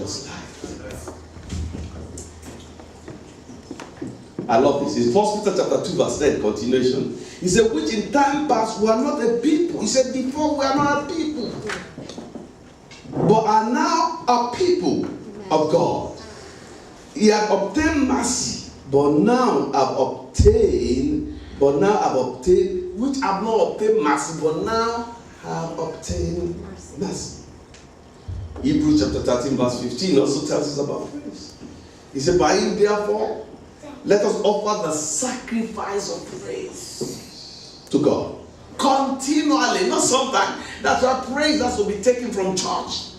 God's life. I love this. It's 1 Peter chapter 2 verse 10, continuation. He said, which in time past were not a people. He said, before we are not a people, but are now a people of God. He had obtained mercy, but now have obtained, which have not obtained mercy, but now have obtained mercy. Hebrews chapter 13 verse 15 also tells us about praise. He said, by him therefore, let us offer the sacrifice of praise to God. Continually, not sometimes. That's why praise has to be taken from church.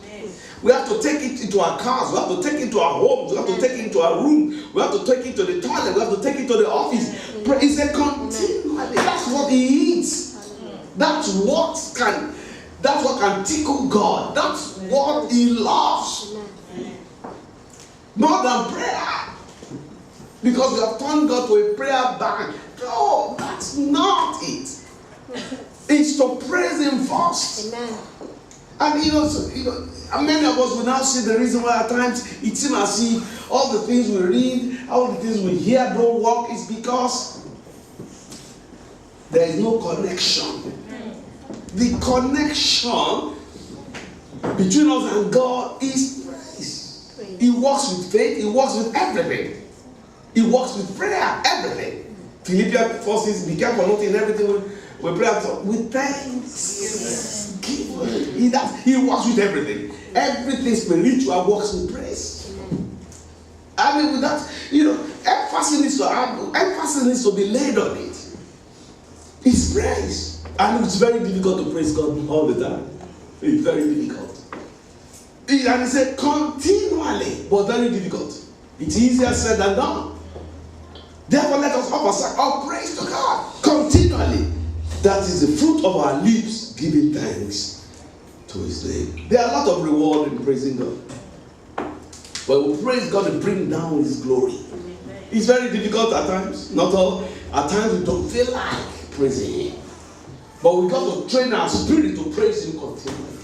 We have to take it into our cars. We have to take it to our homes. We have to take it into our room. We have to take it to the toilet. We have to take it to the office. Praise is continually. That's what he eats. That's what can tickle God. That's what he loves. More than prayer. Because we have turned God to a prayer bank. No, that's not it. It's to praise him first. Amen. And many of us will now see the reason why at times it seems as if all the things we read, all the things we hear don't work is because there is no connection. The connection between us and God is praise. He works with faith, he works with everything. He works with prayer, everything. Philippians 4 says, be careful not in everything with prayer, with thanks. He works with everything. Everything spiritual works with praise. I mean, with that, emphasis needs to be laid on it. It's praise. And it's very difficult to praise God all the time. It's very difficult. And he said, continually, but very difficult. It's easier said than done. Therefore, let us offer our praise to God continually. That is the fruit of our lips, giving thanks to his name. There are a lot of reward in praising God. But we praise God to bring down his glory. It's very difficult at times. Not all. At times we don't feel like praising him. But we got to train our spirit to praise him continually.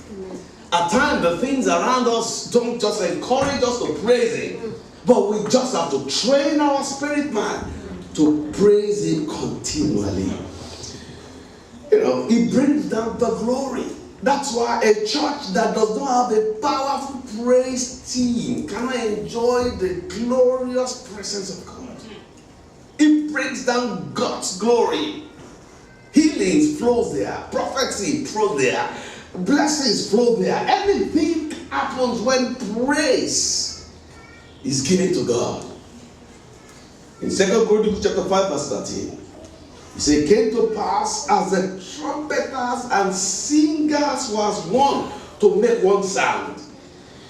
At times the things around us don't just encourage us to praise him. But we just have to train our spirit man to praise him continually. It brings down the glory. That's why a church that does not have a powerful praise team cannot enjoy the glorious presence of God. It brings down God's glory. Healings flows there. Prophecy flows there. Blessings flow there. Anything happens when praise is given to God. In 2 Chronicles chapter 5 verse 13, he said, it came to pass as the trumpeters and singers was one to make one sound,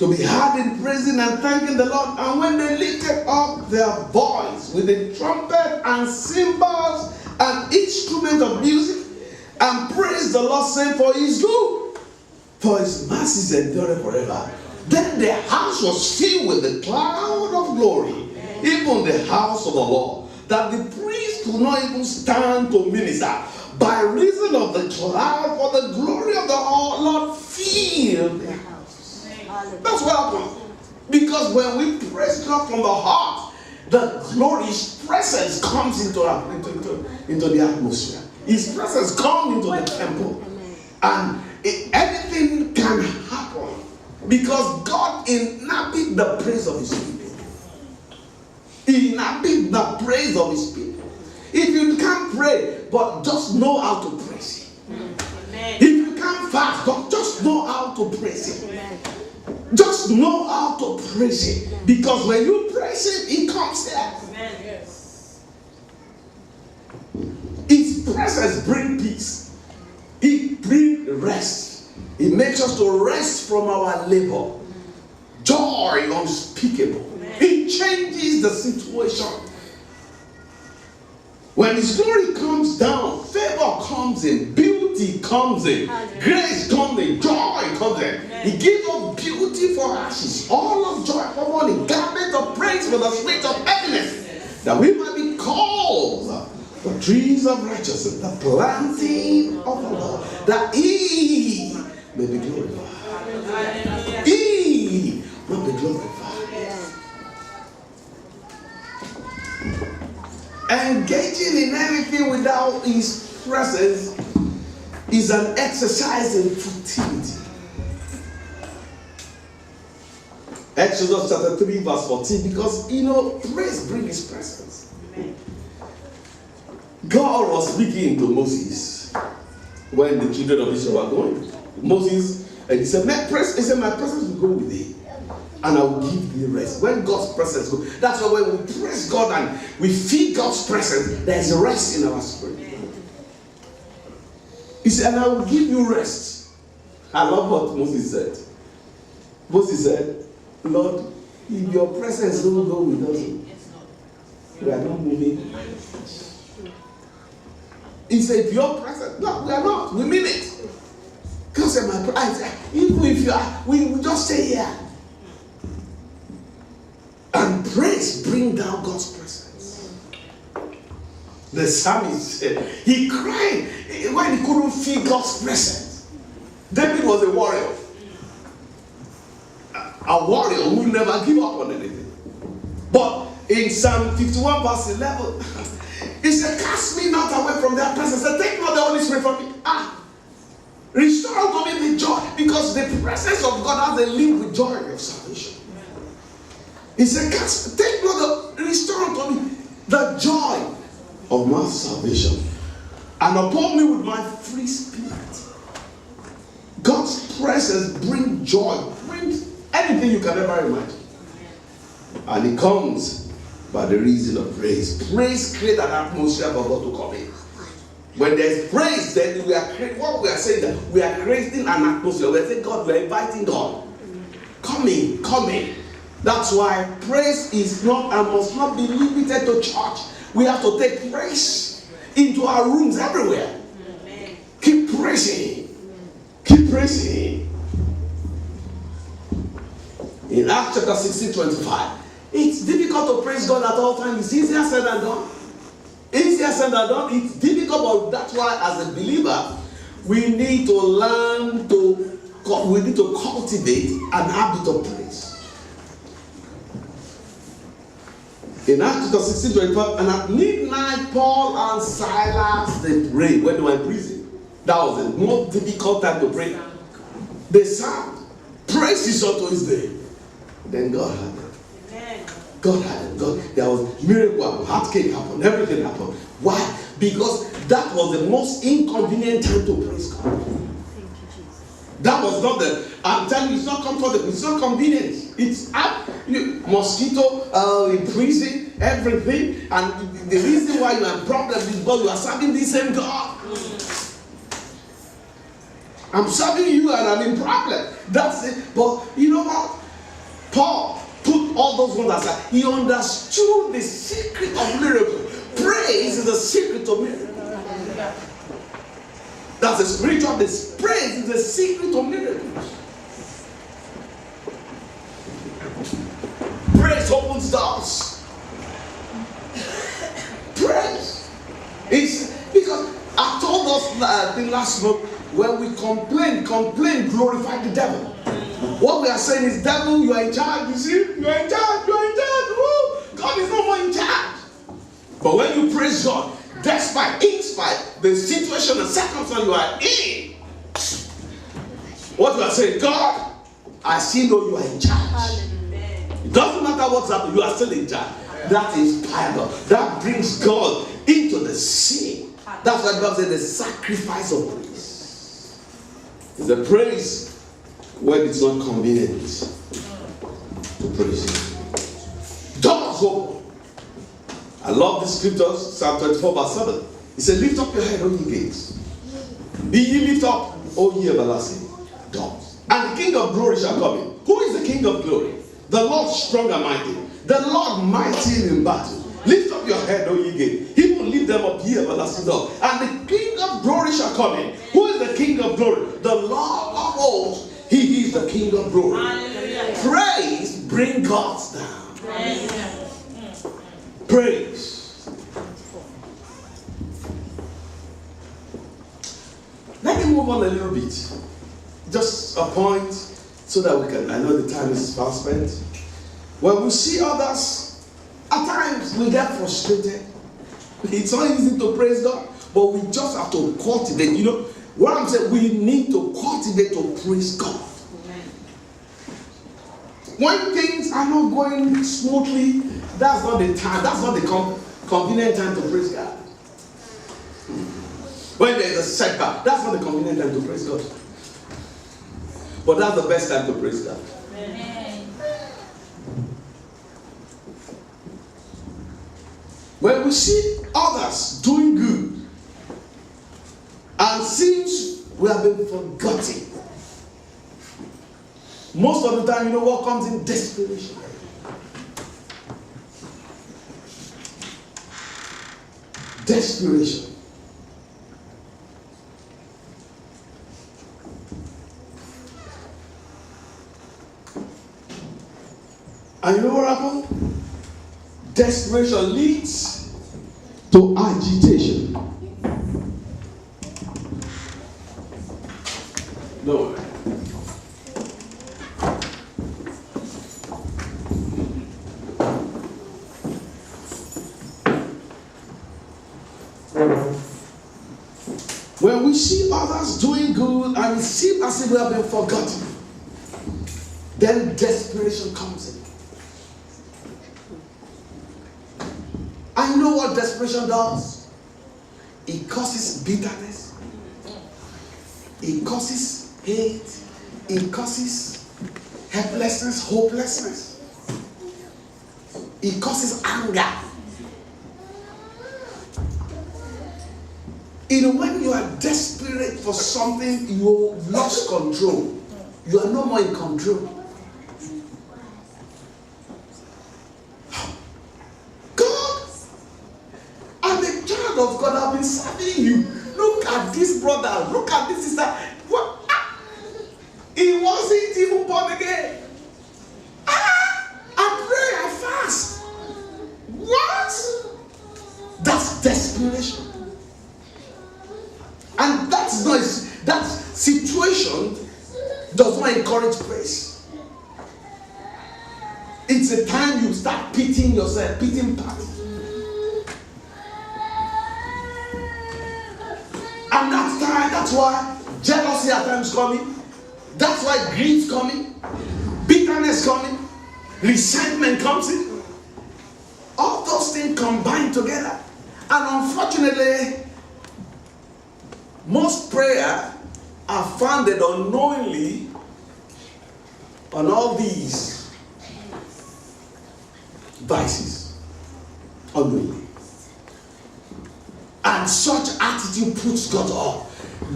to be heard in praising and thanking the Lord. And when they lifted up their voice with the trumpet and cymbals and instrument of music, and praised the Lord, saying, for his good, for his mercies endure forever. Then the house was filled with the cloud of glory, even the house of the Lord, that the priest could not even stand to minister, by reason of the cloud, for the glory of the Lord filled the house. That's what happened. Because when we praise God from the heart, the glorious presence comes into the atmosphere. His presence comes into the temple. And anything can happen. Because God inhabits the praise of his people. He inhabits the praise of his people. If you can't pray, but just know how to praise him. If you can't fast, but just know how to praise him. Just know how to praise him. Because when you praise him, he comes there. His presence brings peace. It brings rest. It makes us to rest from our labor. Joy unspeakable. It changes the situation. When his glory comes down, favor comes in, beauty comes in, grace comes in, joy comes in. He gives us beauty for ashes, all of joy for mourning, garment of praise for the spirit of heaviness, that we might be called the trees of righteousness, the planting of the Lord, that he may be glorified. He may be glorified. Engaging in anything without His presence is an exercise in futility. Exodus chapter 3 verse 14, because praise brings His presence. God was speaking to Moses when the children of Israel were going. Moses, and he said, my presence will go with thee, and I will give thee rest. When God's presence goes, that's why when we praise God and we feel God's presence, there is rest in our spirit. He said, and I will give you rest. I love what Moses said. Moses said, Lord, if your presence don't go with us, we are not moving. He said, if your presence, no, we are not. We mean it. God said, my said, even if you are, we just stay here. And praise bring down God's presence. The psalmist said, he cried when he couldn't feel God's presence. David was a warrior. A warrior who never give up on anything. But in Psalm 51 verse 11, he said, cast me not away from their presence. He said, take not the Holy Spirit from me. Restore unto me the joy. Because the presence of God has a link with joy of salvation. He said, take not restore unto me the joy of my salvation. And upon me with my free spirit. God's presence brings joy. Brings anything you can ever imagine. And it comes by the reason of praise. Praise creates an atmosphere for God to come in. When there's praise, then we are what we are saying that we are creating an atmosphere. We are saying, God, we are inviting God. Come in, come in. That's why praise is not and must not be limited to church. We have to take praise into our rooms everywhere. Keep praising. Keep praising. In Acts chapter 16:25, it's difficult to praise God at all times. It's easier said than done. Easier said than done. It's difficult, but that's why, as a believer, we need to learn we need to cultivate an habit of praise. In Acts chapter 16:25, and at midnight, Paul and Silas they prayed when they were in prison. That was the most difficult time to pray. They sang, praise is unto His name. Then God had it. God had it. God, there was miracle, heart cake happened, everything happened. Why? Because that was the most inconvenient time to praise God. That was not I'm telling you, it's not comfortable, it's not convenient. It's mosquito in prison, everything. And the reason why you have problems is because you are serving the same God. I'm serving you and I'm in problem. That's it. But you know what? Paul put all those ones aside. He understood the secret of miracle. Praise is the secret of miracle. That's the spiritual. This praise is the secret of miracles. Praise opens doors. Praise is because I told us the last month when we complain, glorify the devil. What we are saying is, devil, you are in charge. You see, you are in charge. Woo! God is no more in charge. But when you praise God, in spite the situation and circumstance you are in, what you are saying, God, I still know you are in charge. It doesn't matter what's happening, you are still in charge. That is power. That brings God into the scene. That's why God said the sacrifice of praise. It's the praise when it's not convenient to praise Him. Doors open. I love the scriptures, Psalm 24 verse 7. He said, lift up your head, O ye gates. Be ye lift up, O ye everlasting doors. And the King of glory shall come in. Who is the King of glory? The Lord strong and mighty. The Lord mighty in battle. Lift up your head, O ye gates. He will lift them up, ye everlasting doors. And the King of glory shall come in. Who is the King of glory? The Lord of hosts. He is the King of glory. Hallelujah. Praise bring God down. Praise. Let me move on a little bit. Just a point so that we can, I know the time is fast spent. When we see others, at times we get frustrated. It's not easy to praise God, but we just have to cultivate. What I'm saying, we need to cultivate to praise God. Amen. When things are not going smoothly, that's not the time, that's not the convenient time to praise God. When there's a setback, that's not the convenient time to praise God. But that's the best time to praise God. Amen. When we see others doing good, and since we have been forgotten, most of the time, what comes in? Desperation. Desperation. And you know what happened? Desperation leads to agitation. No. When we see others doing good and it seems as if we have been forgotten, then desperation comes in. And you know what desperation does? It causes bitterness. It causes hate. It causes helplessness, hopelessness. It causes anger. When you are desperate for something, you lost control. You are no more in control. God, I'm a child of God. I've been serving you. Look at this brother. Look at this sister. What? He wasn't even born again. I pray, I fast. What? That's desperation. And that situation does not encourage praise. It's a time you start pitying yourself, pitying party. And that's why jealousy at times coming. That's why grief coming, bitterness coming, resentment comes in. All those things combine together. And unfortunately, most prayer are founded unknowingly on all these vices. Unknowingly. And such attitude puts God off.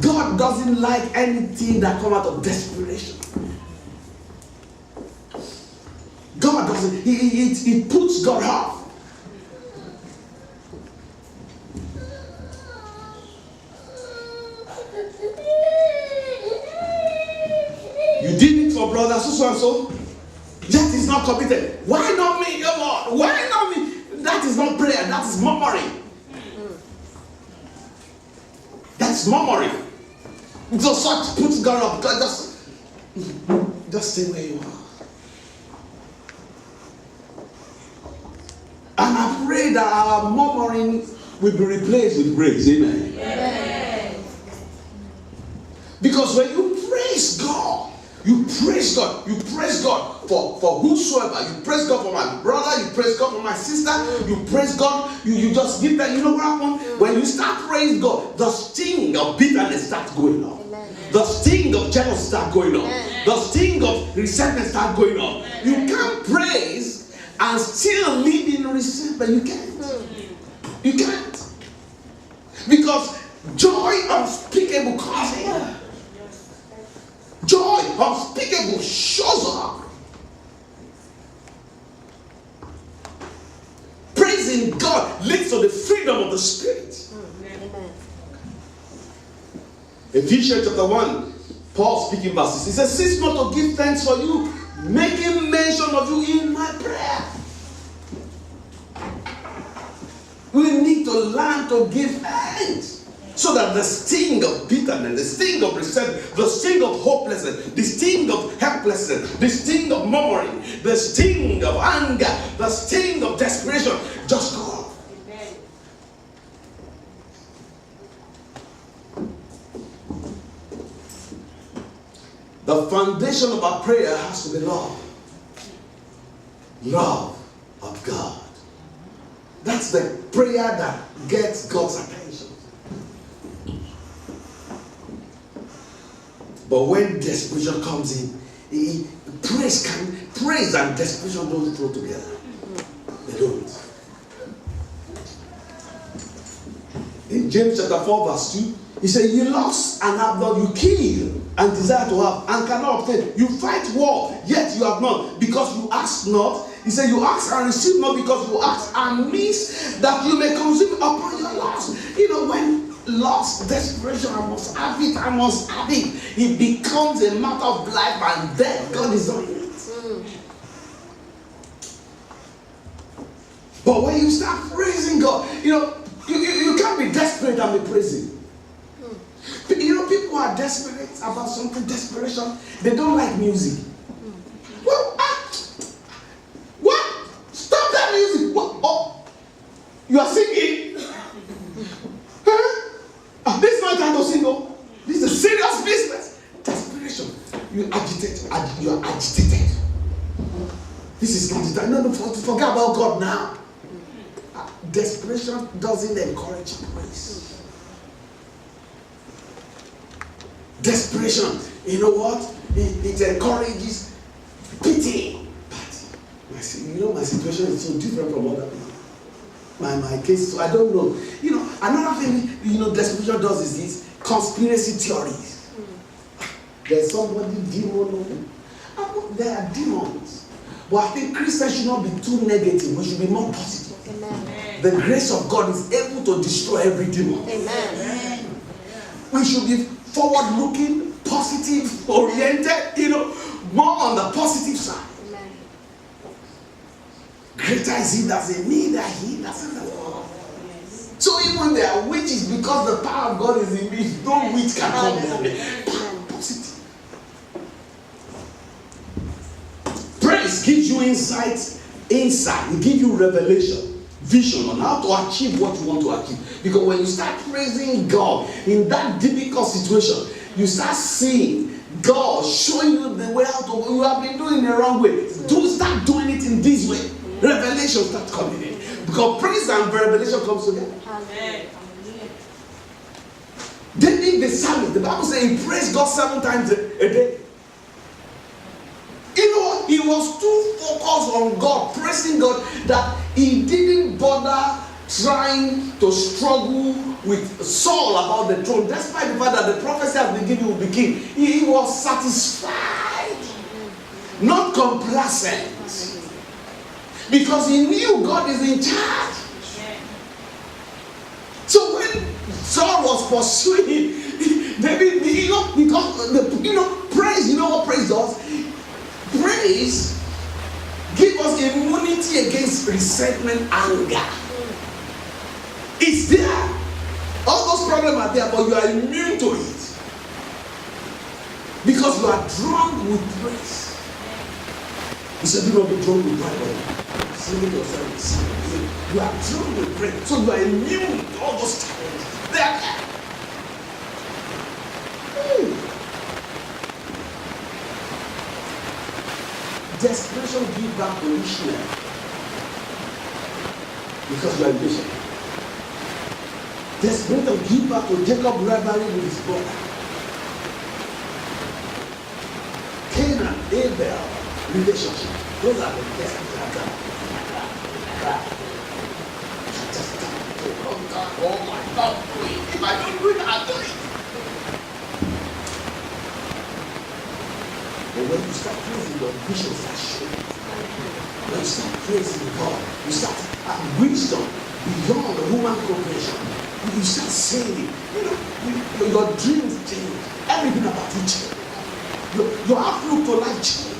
God doesn't like anything that comes out of desperation. God doesn't. It puts God off. You did it for brother so and so. That is not committed. Why not me, your Lord? Why not me? That is not prayer. That is murmuring. That's murmuring. So such puts God up. God just stay where you are. And I pray that our murmuring will be replaced with praise. Amen. Yes. Because when you praise God, you praise God for whosoever. You praise God for my brother, you praise God for my sister, you praise God, you just give that. You know what happens? When you start praising God, the sting of bitterness starts going on. Amen. The sting of jealousy starts going on. Amen. The sting of resentment starts going on. Amen. You can't praise and still live in resentment. You can't. You can't. Because joy unspeakable comes in. Joy unspeakable shows up. Praising God leads to the freedom of the Spirit. Amen. Ephesians chapter 1, Paul speaking verses. He says, cease not to give thanks for you, making mention of you in my prayer. We need to learn to give thanks. So that the sting of bitterness, the sting of resentment, the sting of hopelessness, the sting of helplessness, the sting of murmuring, the sting of anger, the sting of desperation just go off. Amen. The foundation of our prayer has to be love. Love of God. That's the prayer that gets God's attention. But when desperation comes in, praise and desperation don't flow together. They don't. In James chapter 4 verse 2, he said, you lost and have not, you kill and desire to have and cannot obtain. You fight war, yet you have not, because you ask not. He said, you ask and receive not, because you ask and miss, that you may consume upon your loss. You know, when loss, desperation, I must have it, it becomes a matter of life and death. God is on it. But when you start praising God, you can't be desperate and be praising. People are desperate about something, desperation. They don't like music. Well, what? Stop that music. What? Oh, you are singing? Huh? This is not time to sing. Oh, this is a serious business. Desperation. You are agitated. This is agitated. No, forget about God now. Desperation doesn't encourage praise. Desperation, you know what? It encourages pity. But my situation is so different from other people. My case, so I don't know. Another thing, desperation does is this conspiracy theories. There's somebody demon. There are demons. But I think Christians should not be too negative. We should be more positive. Amen. The grace of God is able to destroy every demon. Amen. We should be forward-looking, positive-oriented, more on the positive side. Amen. Greater is he that's in me than he that's in the world. Yes. So even there are witches, because the power of God is in me, no witch can come down there. Positive. Praise gives you insight. It gives you revelation. Vision on how to achieve what you want to achieve. Because when you start praising God in that difficult situation, you start seeing God showing you the way out of what you have been doing the wrong way. Start doing it in this way. Revelation starts coming in. Because praise and revelation comes together. Amen. David the psalmist, the Bible says he praised God 7 times a day. He was too focused on God, praising God, that he didn't bother trying to struggle with Saul about the throne, despite the fact that the prophecy has been given, he will be king. He was satisfied, not complacent, because he knew God is in charge. So when Saul was pursuing David, because praise, you know what praise does? Praise gives us immunity against resentment, anger. It's there. All those problems are there, but you are immune to it. Because you are drunk with praise. He said, do not be drunk with pride. Singing yourself. You are drunk with praise. So you are immune to all those challenges. They are there. Desperation gives back to Ishmael because you are impatient. Desperation gives back to Jacob rivalry with his brother. Canaan, Abel, relationship. Those are the best. Oh my God, if I don't do it, I'll do it. But when you start praising, your vision starts showing. When you start praising God, you start having wisdom beyond the human comprehension. You start saying it. Your dreams change. Everything about you change. Your outlook to life change.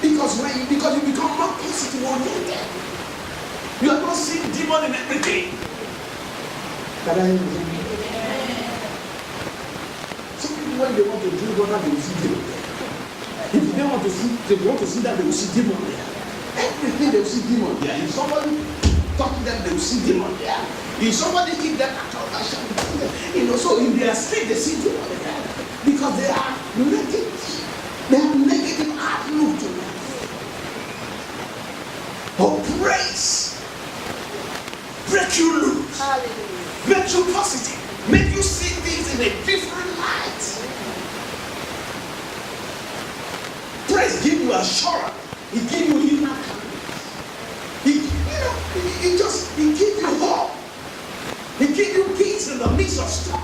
Because you become more positive oriented. You are not seeing demon in everything. Can I hear you? when they want to drink water, they will see demon there. If they want to see, that, they will see demon there. Everything they will see demon there. If somebody talk to them, they will see demon there. If somebody give them a talk, so in their sleep they see demon there. Because they are negative. They have negative outlook to life. But praise break you loose. Hallelujah. Make you positive. Make you see things in a different light. Praise give you assurance. It give you inner confidence. It give you hope. It give you peace in the midst of storm.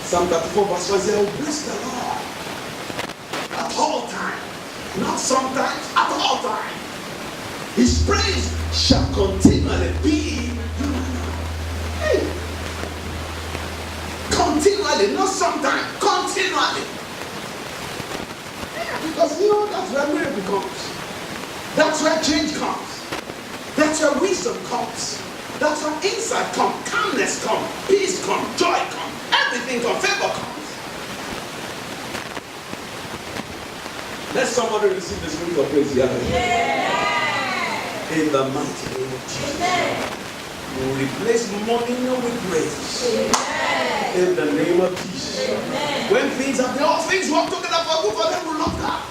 Psalm 34 verse 1 says, "Oh, bless the Lord at all times." Not sometimes, at all times. His praise shall continually be in my mouth. Hey. Continually, not sometimes, continually. Yeah, because that's where miracle comes. That's where change comes. That's where wisdom comes. That's where insight comes, calmness comes, peace comes, joy comes, everything comes, favor comes. Let somebody receive the spirit of praise here. Yeah. In the mighty name of Jesus. Amen. We will replace mourning with praise. Amen. In the name of Jesus. Amen. When things happen, all things work together for good for them who love God.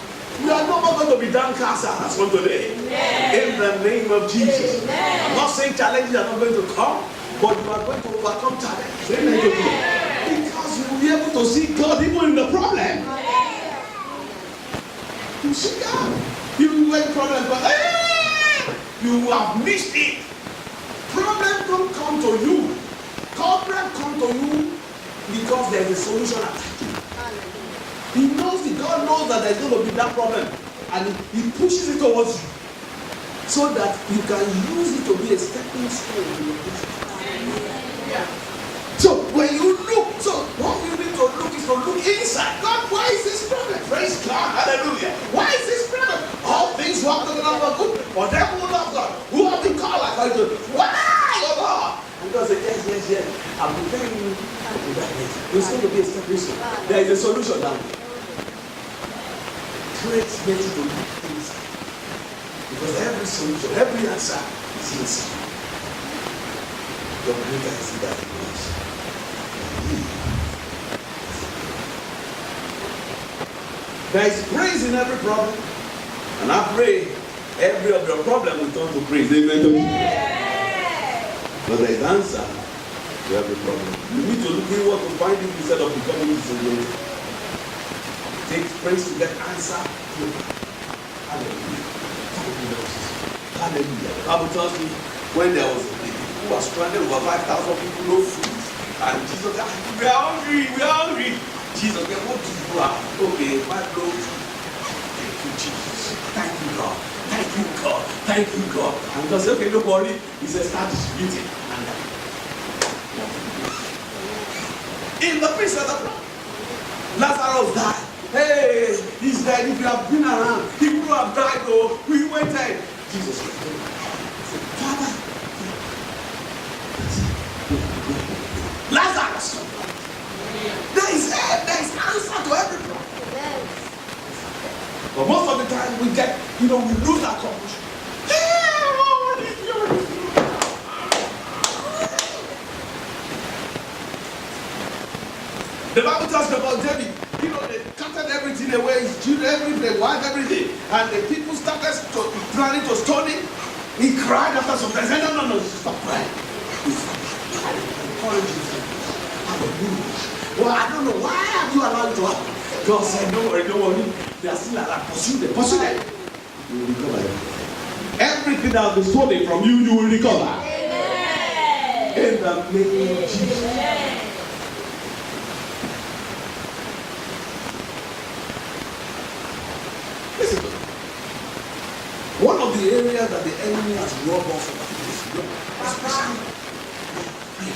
We are no more going to be downcast as from today. Amen. In the name of Jesus. Amen. I'm not saying challenges are not going to come, but you are going to overcome challenges. Amen. Because you will be able to see God even in the problem. You see God. You went problem, but you have missed it. Problem don't come to you. Problem come to you because there is a solution attached to it. He knows it. God knows that there is going to be that problem, and He pushes it towards you so that you can use it to be a stepping stone in your business. Yeah. So when you look, what you need to look is to look inside. God, why is this problem? Praise God, hallelujah. Why is this problem? All things work together for good for them who love God, who have been called like God. Why, oh God? And God said, yes. I'm preparing you to that place. There's going to be a stepping stone. There is a solution down there. Praise makes you to look inside. Because every solution, every answer is inside. Your greater is He that is. There is praise in every problem, and I pray every of your problem will turn to praise. Amen. But there is answer to every problem. You need to look inward to find it instead of becoming disillusioned. Take praise to get answer. Hallelujah. Hallelujah. The Bible tells me when there was who was stranded, over 5,000 people, no food, and Jesus said, we are hungry. Jesus said, what do you have? Okay, 5 loaves. Thank you, Jesus. Thank you, God. Thank you, God. And God said, okay, don't worry. He said, start distributing. In the midst of the problem, Lazarus died. Hey, he's dead. If you have been around, he would have died, though. We waited. Jesus said, Father, Lazarus, there is answer to every problem. But most of the time we get, we lose our conclusion. The Bible talks about David. They cutted everything away, his children, everything, wife, everything. And the people started planning to stone him. He cried after some time. He said, no, stop crying. Well, I don't know. Why have you allowed it to happen? God said, don't worry. They are still alive. Pursue them. You will recover everything. Everything that has been stolen from you, you will recover. Amen. In the name of Jesus. Amen. Listen to me. One of the areas that the enemy has robbed us of is especially you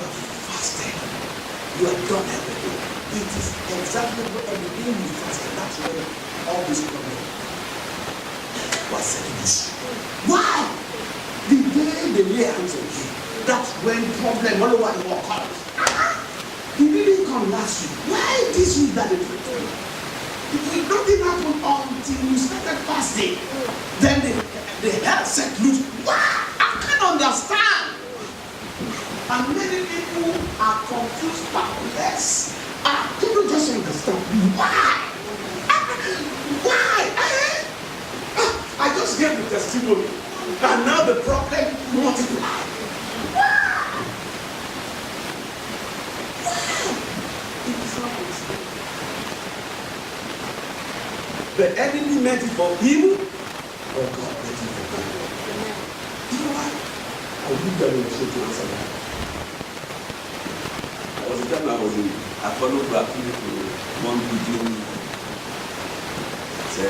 have fasted. You have done everything. It is exactly what everything you fasted. That's where all this problem was setting this. Why? The day they lay hands on you, That's when problem all over the world comes. He didn't come last week. Why this week that they prayed for you? Nothing happened until you started fasting. Then the health set loose. Wow! I can't understand. And many people are confused, perplexed. I couldn't just understand. Why? Why? I just gave the testimony. And now the problem multiplied. The enemy meant it for evil, or God meant it for good. You know what? I'll give them a show to answer that. I was a time I was in a follow graphic one video. It's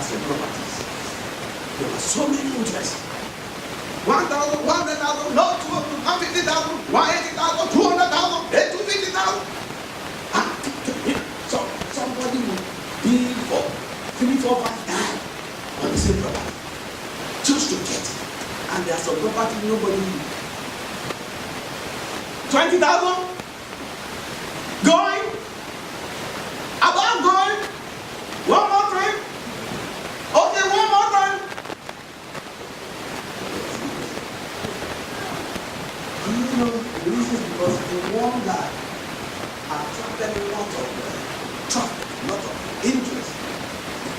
some properties. There were so many interests. 1,000, 100,000, no, 250,000, 180,000, 200,000, 250,000. So somebody will bid for 3, 4, 5 times on the same property just to get it. And there's some property nobody will. 20,000 going, about going, one more time. Okay, one more time. Do you know the reason? Because the one that attracted a lot of traffic, a lot of interest,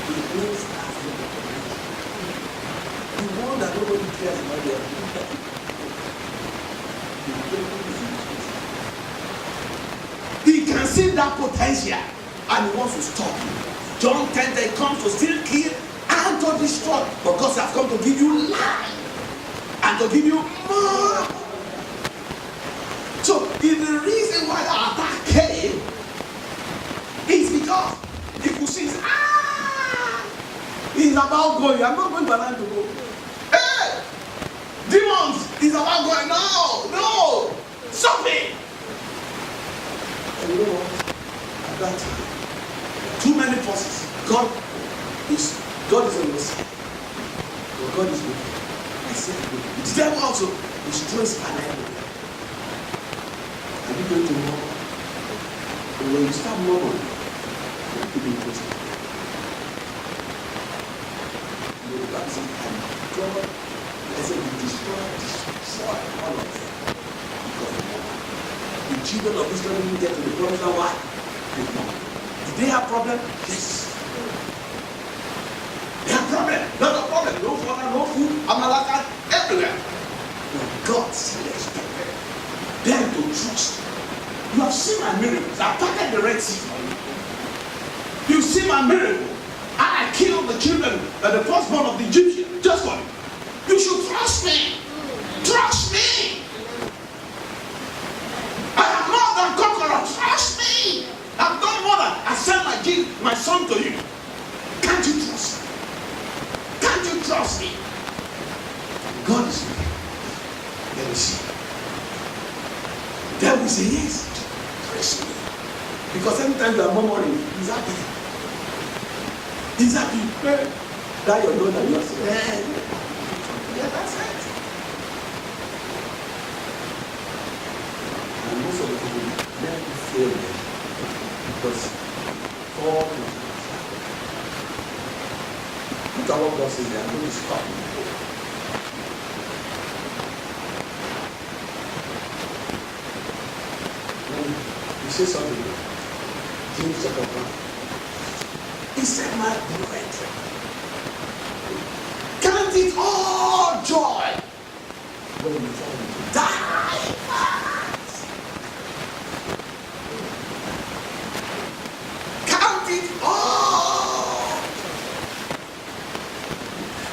it means as the one that nobody cares about their he can see that potential and he wants to stop you. John 10, they come to steal, kill, and to destroy. But God has come to give you life and to give you more. So, if the reason why the attack came is because if you see, it's about going. I'm not going to allow to go. Hey, demons, it's about going. No, stop it. And you know what? At that time, too many forces. God is on the side. But God is with you. I said, the devil also is throwing an enemy. Are you going to murmur? And when you start murmuring, you're keeping Christian. You know, the Bible says, and God, I said, we destroy all of them. Because of murmuring. The children of Israel didn't get to the promised land. Why? With murmuring. Did they have problem? Yes. They have problem. Not a problem. No water, no food, Amalaka, everywhere. But God selected them to trust. You have seen my miracles. I parted the Red Sea for you. You see my miracle. I killed the children, the firstborn of the Egyptians. Just for you. You should trust me. Trust me. I am more than conqueror. Trust me. I've done more than I sent my son to you. Can't you trust me? Can't you trust me? God is with you. Let me see. There will say yes. Trust me. Because anytime you are murmuring, he's happy. He's happy. That you know that you are saying, yeah, that's it. And most of the people never fail them. Because all the look at what God says, they are going to stop you. He says something. James chapter 1. He said, my brethren, count it all joy when you fall into divers. Count it all.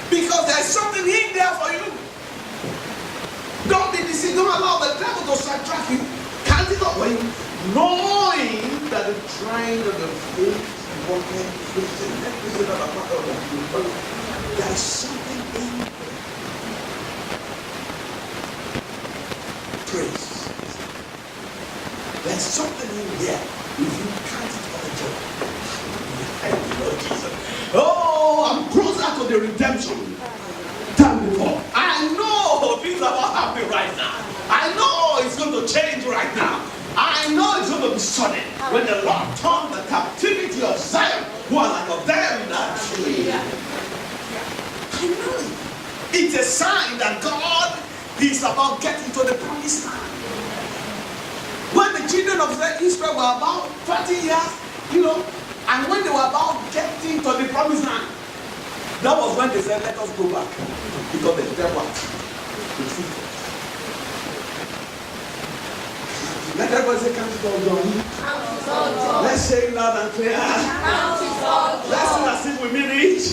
Because there's something in there for you. Don't be deceived. Don't allow the devil to sidetrack you. Count it all when you knowing that the trying of the faith working there is something in there. Praise. There's something in there. If you count it all joy. Thank you, Lord Jesus. Oh, I'm closer to the redemption than before. I know things about happening right now. I know it's going to change right now. I know it's going to be sudden. When the Lord turned the captivity of Zion, who are like of them that flee. I know it. It's a sign that God is about getting to the promised land. When the children of Israel were about 30 years, and when they were about getting to the promised land, that was when they said, let us go back. Because the devil defeated. Let everybody say, count it all done. Let's say it loud and clear. Let's sing as if we mean it.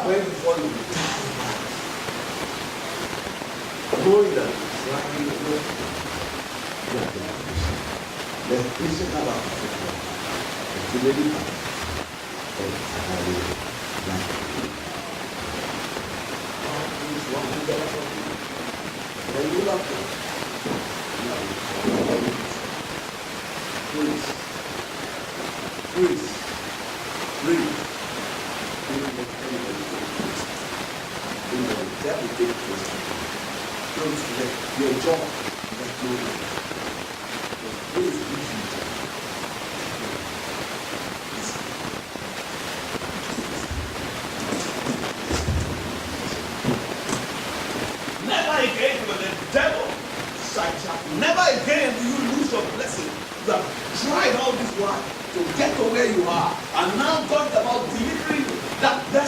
When you fall, you die. Going down. The Christian about the lady your job. Never again will the devil sidetrack. Never again will you lose your blessing. You have tried all this while to get to where you are, and now God is about delivering you. That